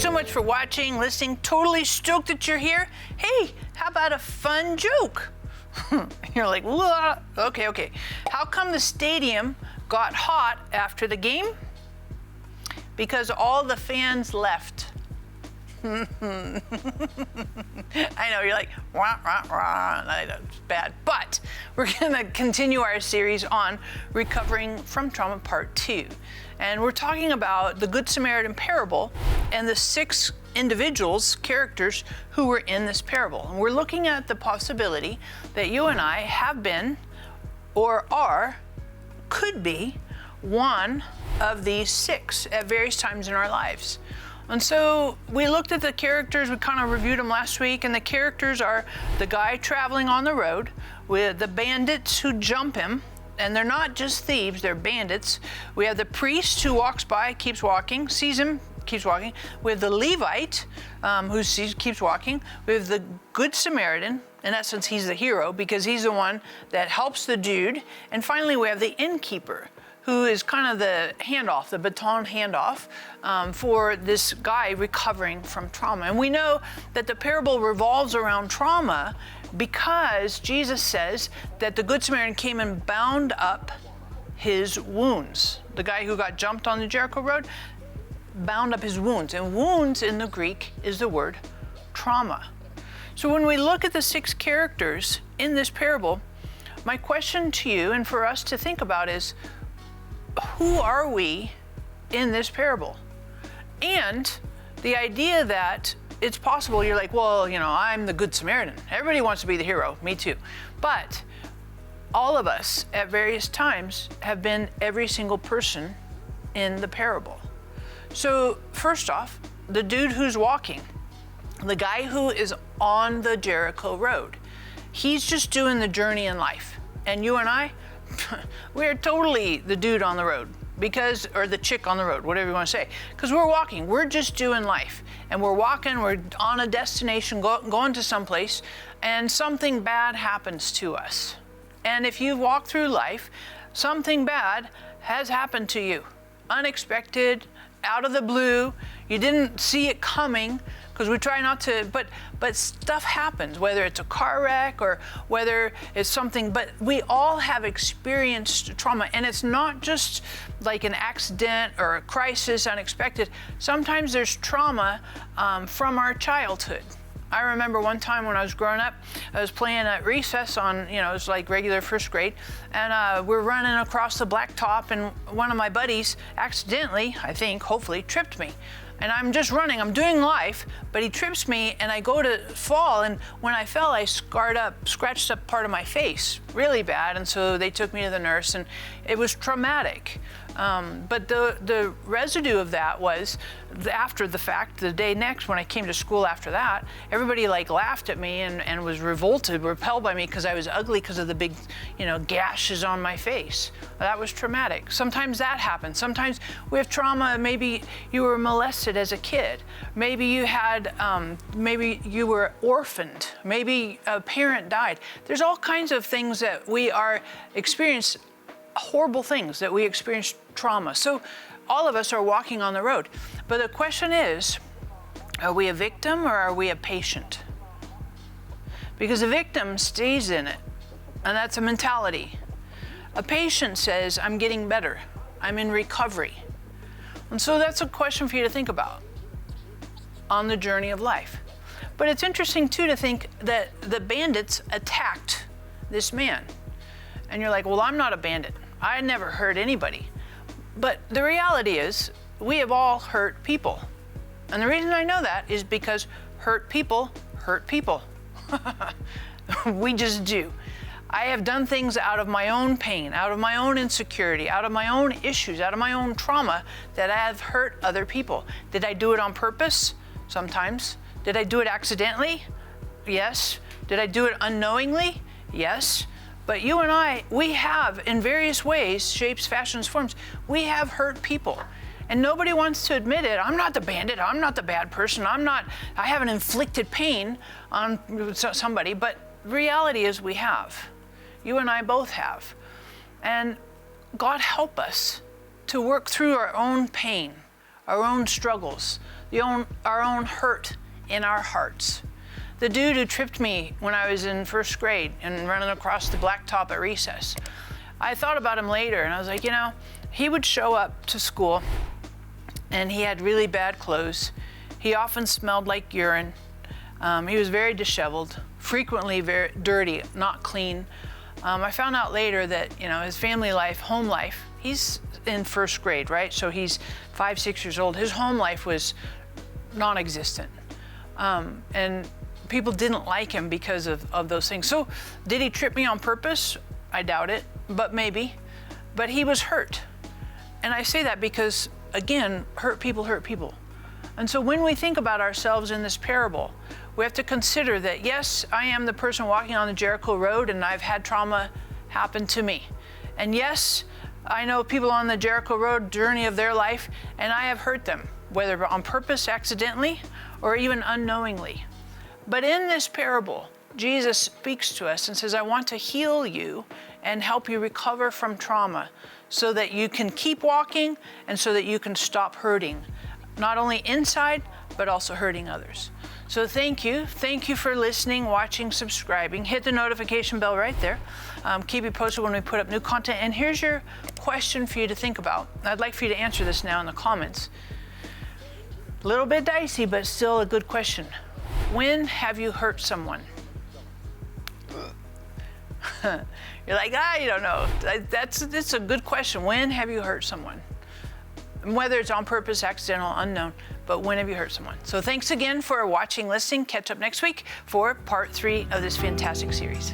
so much for watching, listening. Totally stoked that you're here. Hey, how about a fun joke? You're like, what? Okay. How come the stadium got hot after the game? Because all the fans left. I know, you're like, wah, wah, wah. That's bad. But we're gonna continue our series on recovering from trauma part 2. And we're talking about the Good Samaritan parable and the 6 individuals, characters, who were in this parable. And we're looking at the possibility that you and I have been, or are, could be, one of these 6 at various times in our lives. And so we looked at the characters, we kind of reviewed them last week, and the characters are the guy traveling on the road with the bandits who jump him, and they're not just thieves, they're bandits. We have the priest who walks by, keeps walking, sees him, keeps walking. We have the Levite who keeps walking. We have the Good Samaritan. In essence, he's the hero because he's the one that helps the dude. And finally, we have the innkeeper, who is kind of the handoff, the baton handoff for this guy recovering from trauma. And we know that the parable revolves around trauma because Jesus says that the Good Samaritan came and bound up his wounds. The guy who got jumped on the Jericho road bound up his wounds. And wounds in the Greek is the word trauma. So when we look at the 6 characters in this parable, my question to you and for us to think about is, who are we in this parable? And the idea that it's possible, you're like, well, you know, I'm the Good Samaritan. Everybody wants to be the hero, me too. But all of us at various times have been every single person in the parable. So first off, the dude who's walking, the guy who is on the Jericho road, he's just doing the journey in life. And you and I, we're totally the dude on the road or the chick on the road, whatever you want to say, because we're walking, we're just doing life. And we're walking, we're on a destination, going to someplace, and something bad happens to us. And if you walk through life, something bad has happened to you. Unexpected, out of the blue, you didn't see it coming, because we try not to, but stuff happens, whether it's a car wreck or whether it's something, but we all have experienced trauma, and it's not just like an accident or a crisis, unexpected. Sometimes there's trauma from our childhood. I remember one time when I was growing up, I was playing at recess on, it was like regular first grade, and we're running across the blacktop, and one of my buddies accidentally, I think, hopefully, tripped me. And I'm just running, I'm doing life, but he trips me and I go to fall, and when I fell, I scratched up part of my face really bad, and so they took me to the nurse, and it was traumatic. But the residue of that was after the fact, the day next when I came to school after that, everybody like laughed at me and was repelled by me because I was ugly because of the big, gashes on my face. That was traumatic. Sometimes that happens. Sometimes we have trauma. Maybe you were molested as a kid. Maybe you had, maybe you were orphaned. Maybe a parent died. There's all kinds of things that we experience, horrible things that we experience trauma. So all of us are walking on the road. But the question is, are we a victim or are we a patient? Because a victim stays in it, and that's a mentality. A patient says, I'm getting better. I'm in recovery. And so that's a question for you to think about on the journey of life. But it's interesting too to think that the bandits attacked this man. And you're like, well, I'm not a bandit. I never hurt anybody. But the reality is, we have all hurt people. And the reason I know that is because hurt people hurt people. We just do. I have done things out of my own pain, out of my own insecurity, out of my own issues, out of my own trauma that I have hurt other people. Did I do it on purpose? Sometimes. Did I do it accidentally? Yes. Did I do it unknowingly? Yes. But you and I, we have, in various ways, shapes, fashions, forms, we have hurt people. And nobody wants to admit it. I'm not the bandit. I'm not the bad person. I haven't inflicted pain on somebody. But reality is we have. You and I both have. And God help us to work through our own pain, our own struggles, our own hurt in our hearts. The dude who tripped me when I was in first grade and running across the blacktop at recess, I thought about him later and I was like, he would show up to school and he had really bad clothes. He often smelled like urine. He was very disheveled, frequently very dirty, not clean. I found out later that, his family life, home life, he's in first grade, right? So he's 5, 6 years old. His home life was non-existent. And people didn't like him because of those things. So did he trip me on purpose? I doubt it, but maybe. But he was hurt. And I say that because, again, hurt people hurt people. And so when we think about ourselves in this parable, we have to consider that, yes, I am the person walking on the Jericho road and I've had trauma happen to me. And yes, I know people on the Jericho road journey of their life and I have hurt them, whether on purpose, accidentally, or even unknowingly. But in this parable, Jesus speaks to us and says, I want to heal you and help you recover from trauma so that you can keep walking and so that you can stop hurting, not only inside, but also hurting others. So thank you. Thank you for listening, watching, subscribing. Hit the notification bell right there. Keep you posted when we put up new content. And here's your question for you to think about. I'd like for you to answer this now in the comments. A little bit dicey, but still a good question. When have you hurt someone? You're like, you don't know. That's a good question. When have you hurt someone? Whether it's on purpose, accidental, unknown, but when have you hurt someone? So thanks again for watching, listening. Catch up next week for part 3 of this fantastic series.